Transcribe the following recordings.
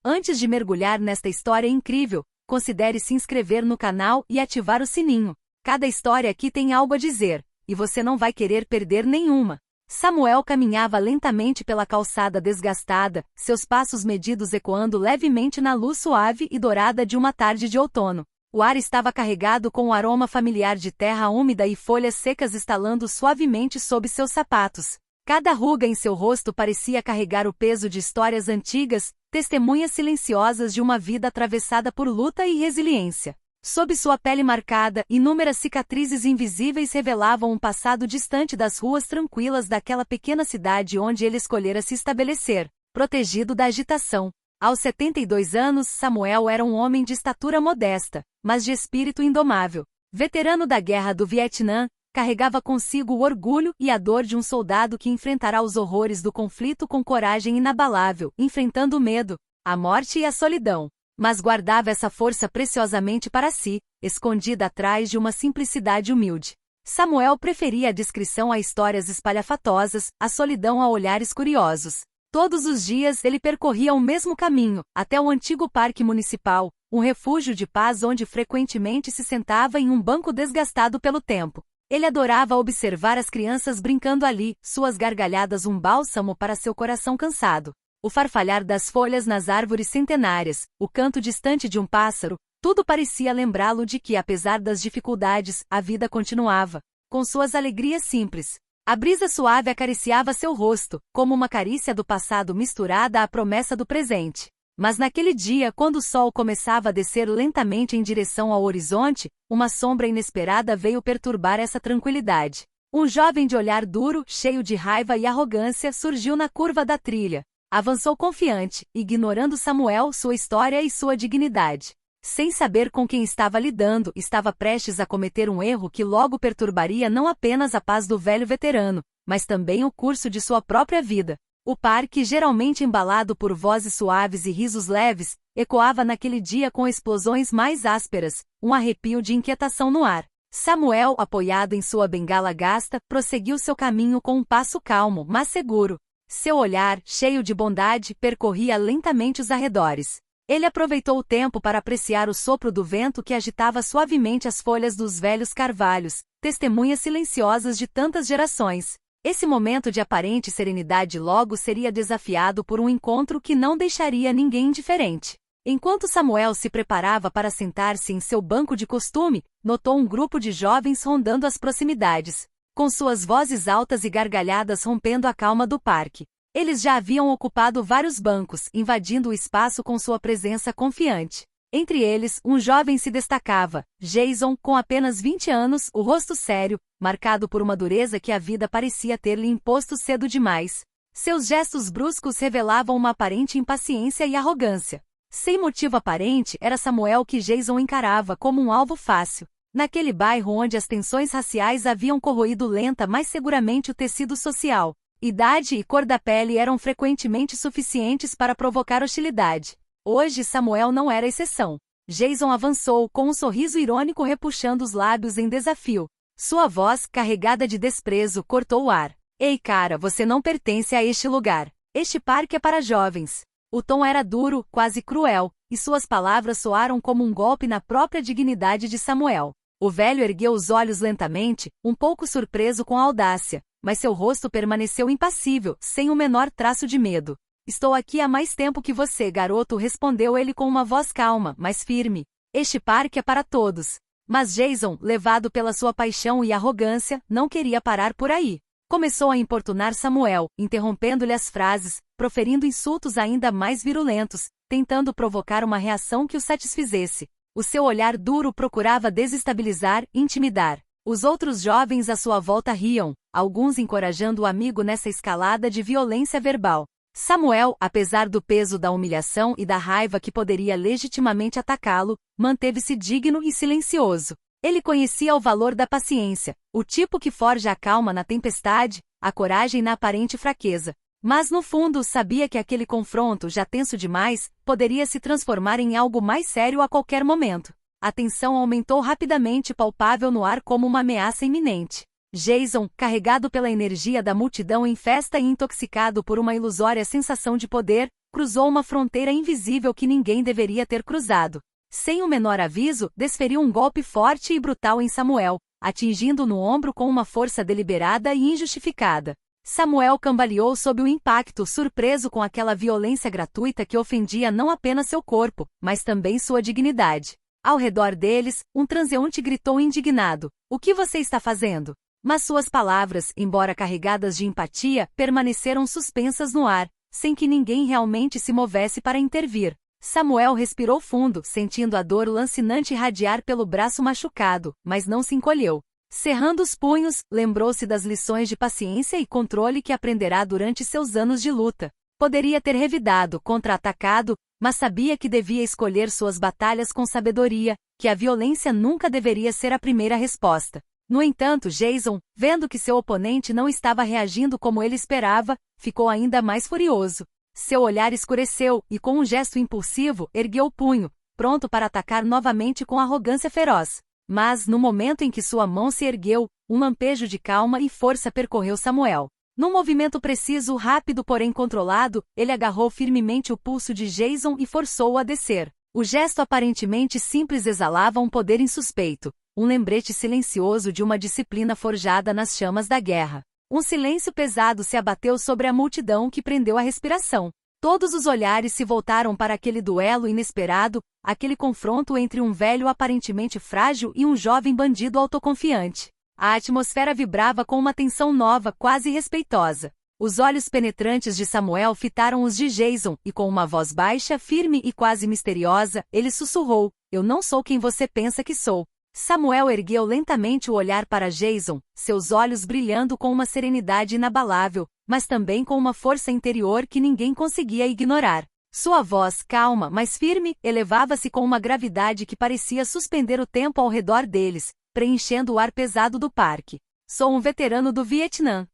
Antes de mergulhar nesta história incrível, considere se inscrever no canal e ativar o sininho. Cada história aqui tem algo a dizer, e você não vai querer perder nenhuma. Samuel caminhava lentamente pela calçada desgastada, seus passos medidos ecoando levemente na luz suave e dourada de uma tarde de outono. O ar estava carregado com o aroma familiar de terra úmida e folhas secas estalando suavemente sob seus sapatos. Cada ruga em seu rosto parecia carregar o peso de histórias antigas, testemunhas silenciosas de uma vida atravessada por luta e resiliência. Sob sua pele marcada, inúmeras cicatrizes invisíveis revelavam um passado distante das ruas tranquilas daquela pequena cidade onde ele escolhera se estabelecer, protegido da agitação. Aos 72 anos, Samuel era um homem de estatura modesta, mas de espírito indomável. Veterano da Guerra do Vietnã, carregava consigo o orgulho e a dor de um soldado que enfrentará os horrores do conflito com coragem inabalável, enfrentando o medo, a morte e a solidão. Mas guardava essa força preciosamente para si, escondida atrás de uma simplicidade humilde. Samuel preferia a discrição a histórias espalhafatosas, a solidão a olhares curiosos. Todos os dias ele percorria o mesmo caminho, até o antigo parque municipal, um refúgio de paz onde frequentemente se sentava em um banco desgastado pelo tempo. Ele adorava observar as crianças brincando ali, suas gargalhadas um bálsamo para seu coração cansado. O farfalhar das folhas nas árvores centenárias, o canto distante de um pássaro, tudo parecia lembrá-lo de que, apesar das dificuldades, a vida continuava, com suas alegrias simples. A brisa suave acariciava seu rosto, como uma carícia do passado misturada à promessa do presente. Mas naquele dia, quando o sol começava a descer lentamente em direção ao horizonte, uma sombra inesperada veio perturbar essa tranquilidade. Um jovem de olhar duro, cheio de raiva e arrogância, surgiu na curva da trilha. Avançou confiante, ignorando Samuel, sua história e sua dignidade. Sem saber com quem estava lidando, estava prestes a cometer um erro que logo perturbaria não apenas a paz do velho veterano, mas também o curso de sua própria vida. O parque, geralmente embalado por vozes suaves e risos leves, ecoava naquele dia com explosões mais ásperas, um arrepio de inquietação no ar. Samuel, apoiado em sua bengala gasta, prosseguiu seu caminho com um passo calmo, mas seguro. Seu olhar, cheio de bondade, percorria lentamente os arredores. Ele aproveitou o tempo para apreciar o sopro do vento que agitava suavemente as folhas dos velhos carvalhos, testemunhas silenciosas de tantas gerações. Esse momento de aparente serenidade logo seria desafiado por um encontro que não deixaria ninguém indiferente. Enquanto Samuel se preparava para sentar-se em seu banco de costume, notou um grupo de jovens rondando as proximidades, com suas vozes altas e gargalhadas rompendo a calma do parque. Eles já haviam ocupado vários bancos, invadindo o espaço com sua presença confiante. Entre eles, um jovem se destacava, Jason, com apenas 20 anos, o rosto sério, marcado por uma dureza que a vida parecia ter-lhe imposto cedo demais. Seus gestos bruscos revelavam uma aparente impaciência e arrogância. Sem motivo aparente, era Samuel que Jason encarava como um alvo fácil. Naquele bairro onde as tensões raciais haviam corroído lenta mas seguramente o tecido social, idade e cor da pele eram frequentemente suficientes para provocar hostilidade. Hoje Samuel não era exceção. Jason avançou com um sorriso irônico repuxando os lábios em desafio. Sua voz, carregada de desprezo, cortou o ar. Ei cara, você não pertence a este lugar. Este parque é para jovens. O tom era duro, quase cruel, e suas palavras soaram como um golpe na própria dignidade de Samuel. O velho ergueu os olhos lentamente, um pouco surpreso com a audácia, mas seu rosto permaneceu impassível, sem o menor traço de medo. Estou aqui há mais tempo que você, garoto, respondeu ele com uma voz calma, mas firme. Este parque é para todos. Mas Jason, levado pela sua paixão e arrogância, não queria parar por aí. Começou a importunar Samuel, interrompendo-lhe as frases, proferindo insultos ainda mais virulentos, tentando provocar uma reação que o satisfizesse. O seu olhar duro procurava desestabilizar, intimidar. Os outros jovens à sua volta riam, alguns encorajando o amigo nessa escalada de violência verbal. Samuel, apesar do peso da humilhação e da raiva que poderia legitimamente atacá-lo, manteve-se digno e silencioso. Ele conhecia o valor da paciência, o tipo que forja a calma na tempestade, a coragem na aparente fraqueza. Mas no fundo sabia que aquele confronto, já tenso demais, poderia se transformar em algo mais sério a qualquer momento. A tensão aumentou rapidamente, palpável no ar como uma ameaça iminente. Jason, carregado pela energia da multidão em festa e intoxicado por uma ilusória sensação de poder, cruzou uma fronteira invisível que ninguém deveria ter cruzado. Sem o menor aviso, desferiu um golpe forte e brutal em Samuel, atingindo-o no ombro com uma força deliberada e injustificada. Samuel cambaleou sob o impacto, surpreso com aquela violência gratuita que ofendia não apenas seu corpo, mas também sua dignidade. Ao redor deles, um transeunte gritou indignado: "O que você está fazendo?" Mas suas palavras, embora carregadas de empatia, permaneceram suspensas no ar, sem que ninguém realmente se movesse para intervir. Samuel respirou fundo, sentindo a dor lancinante irradiar pelo braço machucado, mas não se encolheu. Cerrando os punhos, lembrou-se das lições de paciência e controle que aprenderá durante seus anos de luta. Poderia ter revidado, contra-atacado, mas sabia que devia escolher suas batalhas com sabedoria, que a violência nunca deveria ser a primeira resposta. No entanto, Jason, vendo que seu oponente não estava reagindo como ele esperava, ficou ainda mais furioso. Seu olhar escureceu e, com um gesto impulsivo, ergueu o punho, pronto para atacar novamente com arrogância feroz. Mas, no momento em que sua mão se ergueu, um lampejo de calma e força percorreu Samuel. Num movimento preciso, rápido porém controlado, ele agarrou firmemente o pulso de Jason e forçou-o a descer. O gesto aparentemente simples exalava um poder insuspeito, um lembrete silencioso de uma disciplina forjada nas chamas da guerra. Um silêncio pesado se abateu sobre a multidão que prendeu a respiração. Todos os olhares se voltaram para aquele duelo inesperado, aquele confronto entre um velho aparentemente frágil e um jovem bandido autoconfiante. A atmosfera vibrava com uma tensão nova, quase respeitosa. Os olhos penetrantes de Samuel fitaram os de Jason, e com uma voz baixa, firme e quase misteriosa, ele sussurrou: "Eu não sou quem você pensa que sou." Samuel ergueu lentamente o olhar para Jason, seus olhos brilhando com uma serenidade inabalável, mas também com uma força interior que ninguém conseguia ignorar. Sua voz, calma, mas firme, elevava-se com uma gravidade que parecia suspender o tempo ao redor deles, preenchendo o ar pesado do parque. "Sou um veterano do Vietnã."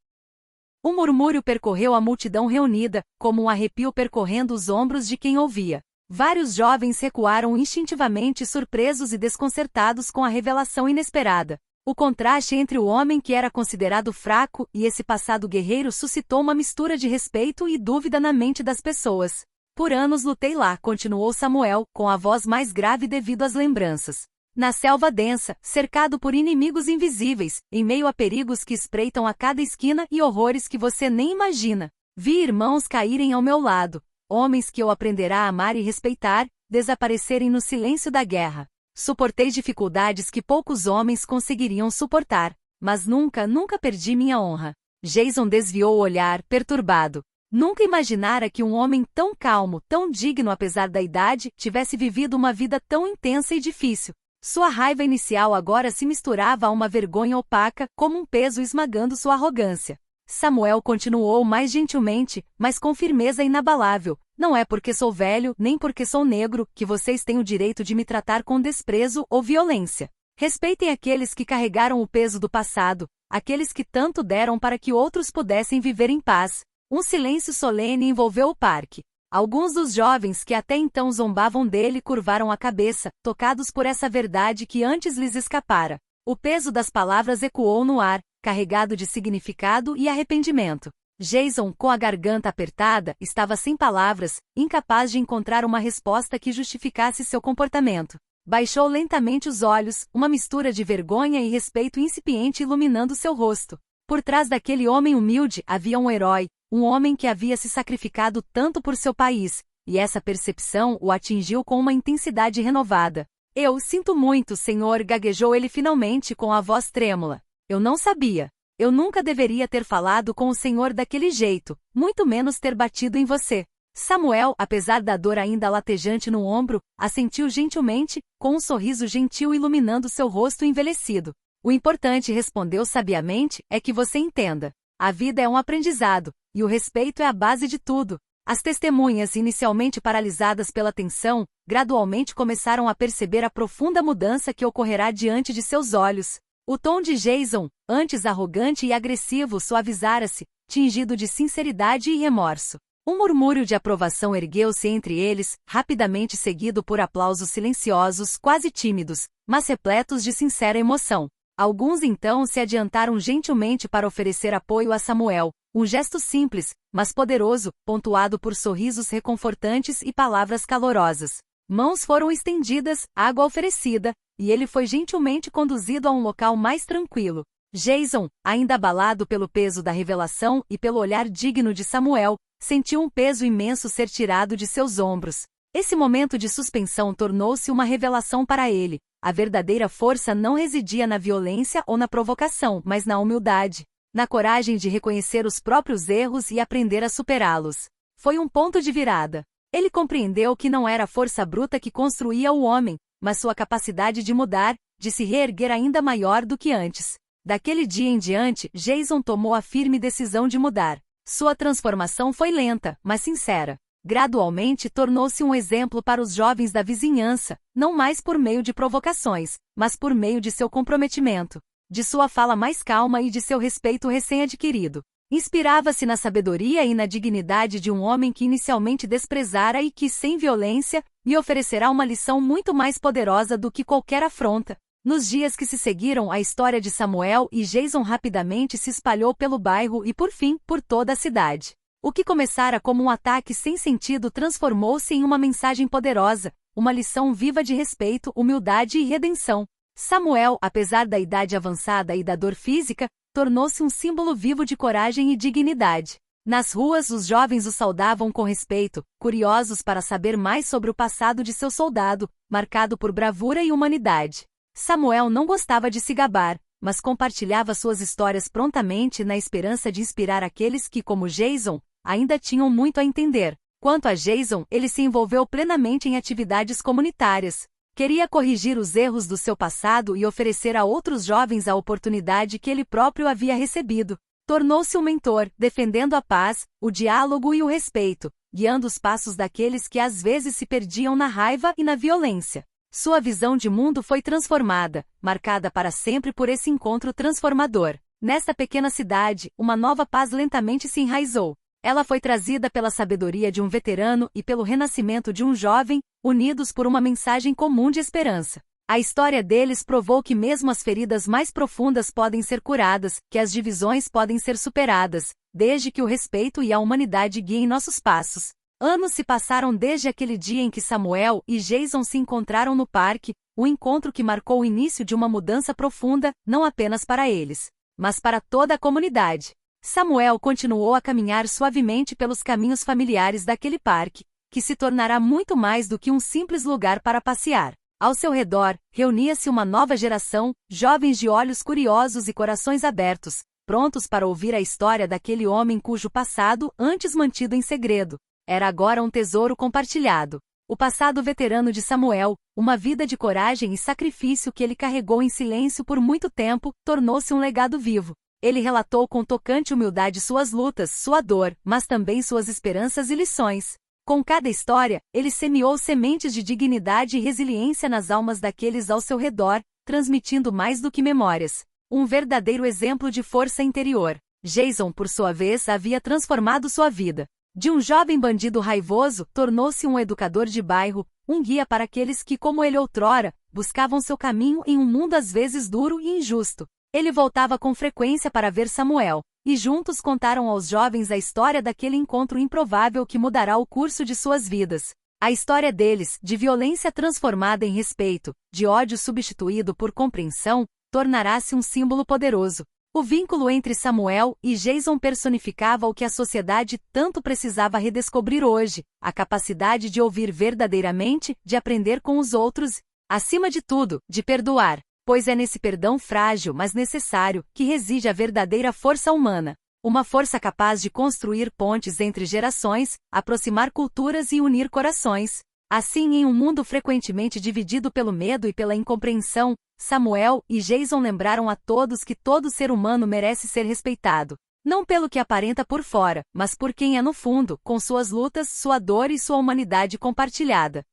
Um murmúrio percorreu a multidão reunida, como um arrepio percorrendo os ombros de quem ouvia. Vários jovens recuaram instintivamente, surpresos e desconcertados com a revelação inesperada. O contraste entre o homem que era considerado fraco e esse passado guerreiro suscitou uma mistura de respeito e dúvida na mente das pessoas. "Por anos lutei lá", continuou Samuel, com a voz mais grave devido às lembranças. "Na selva densa, cercado por inimigos invisíveis, em meio a perigos que espreitam a cada esquina e horrores que você nem imagina. Vi irmãos caírem ao meu lado, homens que eu aprenderá a amar e respeitar, desaparecerem no silêncio da guerra. Suportei dificuldades que poucos homens conseguiriam suportar, mas nunca perdi minha honra." Jason desviou o olhar, perturbado. Nunca imaginara que um homem tão calmo, tão digno apesar da idade, tivesse vivido uma vida tão intensa e difícil. Sua raiva inicial agora se misturava a uma vergonha opaca, como um peso esmagando sua arrogância. Samuel continuou mais gentilmente, mas com firmeza inabalável: "Não é porque sou velho, nem porque sou negro, que vocês têm o direito de me tratar com desprezo ou violência. Respeitem aqueles que carregaram o peso do passado, aqueles que tanto deram para que outros pudessem viver em paz." Um silêncio solene envolveu o parque. Alguns dos jovens que até então zombavam dele curvaram a cabeça, tocados por essa verdade que antes lhes escapara. O peso das palavras ecoou no ar, carregado de significado e arrependimento. Jason, com a garganta apertada, estava sem palavras, incapaz de encontrar uma resposta que justificasse seu comportamento. Baixou lentamente os olhos, uma mistura de vergonha e respeito incipiente iluminando seu rosto. Por trás daquele homem humilde havia um herói, um homem que havia se sacrificado tanto por seu país, e essa percepção o atingiu com uma intensidade renovada. "Eu sinto muito, senhor", gaguejou ele finalmente com a voz trêmula. "Eu não sabia. Eu nunca deveria ter falado com o senhor daquele jeito, muito menos ter batido em você." Samuel, apesar da dor ainda latejante no ombro, assentiu gentilmente, com um sorriso gentil iluminando seu rosto envelhecido. "O importante", respondeu sabiamente, "é que você entenda. A vida é um aprendizado, e o respeito é a base de tudo." As testemunhas, inicialmente paralisadas pela tensão, gradualmente começaram a perceber a profunda mudança que ocorrerá diante de seus olhos. O tom de Jason, antes arrogante e agressivo, suavizara-se, tingido de sinceridade e remorso. Um murmúrio de aprovação ergueu-se entre eles, rapidamente seguido por aplausos silenciosos, quase tímidos, mas repletos de sincera emoção. Alguns então se adiantaram gentilmente para oferecer apoio a Samuel, um gesto simples, mas poderoso, pontuado por sorrisos reconfortantes e palavras calorosas. Mãos foram estendidas, água oferecida, e ele foi gentilmente conduzido a um local mais tranquilo. Jason, ainda abalado pelo peso da revelação e pelo olhar digno de Samuel, sentiu um peso imenso ser tirado de seus ombros. Esse momento de suspensão tornou-se uma revelação para ele. A verdadeira força não residia na violência ou na provocação, mas na humildade, na coragem de reconhecer os próprios erros e aprender a superá-los. Foi um ponto de virada. Ele compreendeu que não era a força bruta que construía o homem, mas sua capacidade de mudar, de se reerguer ainda maior do que antes. Daquele dia em diante, Jason tomou a firme decisão de mudar. Sua transformação foi lenta, mas sincera. Gradualmente tornou-se um exemplo para os jovens da vizinhança, não mais por meio de provocações, mas por meio de seu comprometimento, de sua fala mais calma e de seu respeito recém-adquirido. Inspirava-se na sabedoria e na dignidade de um homem que inicialmente desprezara e que, sem violência, lhe oferecerá uma lição muito mais poderosa do que qualquer afronta. Nos dias que se seguiram, a história de Samuel e Jason rapidamente se espalhou pelo bairro e, por fim, por toda a cidade. O que começara como um ataque sem sentido transformou-se em uma mensagem poderosa, uma lição viva de respeito, humildade e redenção. Samuel, apesar da idade avançada e da dor física, tornou-se um símbolo vivo de coragem e dignidade. Nas ruas, os jovens o saudavam com respeito, curiosos para saber mais sobre o passado de seu soldado, marcado por bravura e humanidade. Samuel não gostava de se gabar, mas compartilhava suas histórias prontamente na esperança de inspirar aqueles que, como Jason, ainda tinham muito a entender. Quanto a Jason, ele se envolveu plenamente em atividades comunitárias. Queria corrigir os erros do seu passado e oferecer a outros jovens a oportunidade que ele próprio havia recebido. Tornou-se um mentor, defendendo a paz, o diálogo e o respeito, guiando os passos daqueles que às vezes se perdiam na raiva e na violência. Sua visão de mundo foi transformada, marcada para sempre por esse encontro transformador. Nesta pequena cidade, uma nova paz lentamente se enraizou. Ela foi trazida pela sabedoria de um veterano e pelo renascimento de um jovem, unidos por uma mensagem comum de esperança. A história deles provou que mesmo as feridas mais profundas podem ser curadas, que as divisões podem ser superadas, desde que o respeito e a humanidade guiem nossos passos. Anos se passaram desde aquele dia em que Samuel e Jason se encontraram no parque, um encontro que marcou o início de uma mudança profunda, não apenas para eles, mas para toda a comunidade. Samuel continuou a caminhar suavemente pelos caminhos familiares daquele parque, que se tornará muito mais do que um simples lugar para passear. Ao seu redor, reunia-se uma nova geração, jovens de olhos curiosos e corações abertos, prontos para ouvir a história daquele homem cujo passado, antes mantido em segredo, era agora um tesouro compartilhado. O passado veterano de Samuel, uma vida de coragem e sacrifício que ele carregou em silêncio por muito tempo, tornou-se um legado vivo. Ele relatou com tocante humildade suas lutas, sua dor, mas também suas esperanças e lições. Com cada história, ele semeou sementes de dignidade e resiliência nas almas daqueles ao seu redor, transmitindo mais do que memórias. Um verdadeiro exemplo de força interior. Jason, por sua vez, havia transformado sua vida. De um jovem bandido raivoso, tornou-se um educador de bairro, um guia para aqueles que, como ele outrora, buscavam seu caminho em um mundo às vezes duro e injusto. Ele voltava com frequência para ver Samuel, e juntos contaram aos jovens a história daquele encontro improvável que mudará o curso de suas vidas. A história deles, de violência transformada em respeito, de ódio substituído por compreensão, tornará-se um símbolo poderoso. O vínculo entre Samuel e Jason personificava o que a sociedade tanto precisava redescobrir hoje, a capacidade de ouvir verdadeiramente, de aprender com os outros, acima de tudo, de perdoar. Pois é nesse perdão frágil, mas necessário, que reside a verdadeira força humana. Uma força capaz de construir pontes entre gerações, aproximar culturas e unir corações. Assim, em um mundo frequentemente dividido pelo medo e pela incompreensão, Samuel e Jason lembraram a todos que todo ser humano merece ser respeitado. Não pelo que aparenta por fora, mas por quem é no fundo, com suas lutas, sua dor e sua humanidade compartilhada.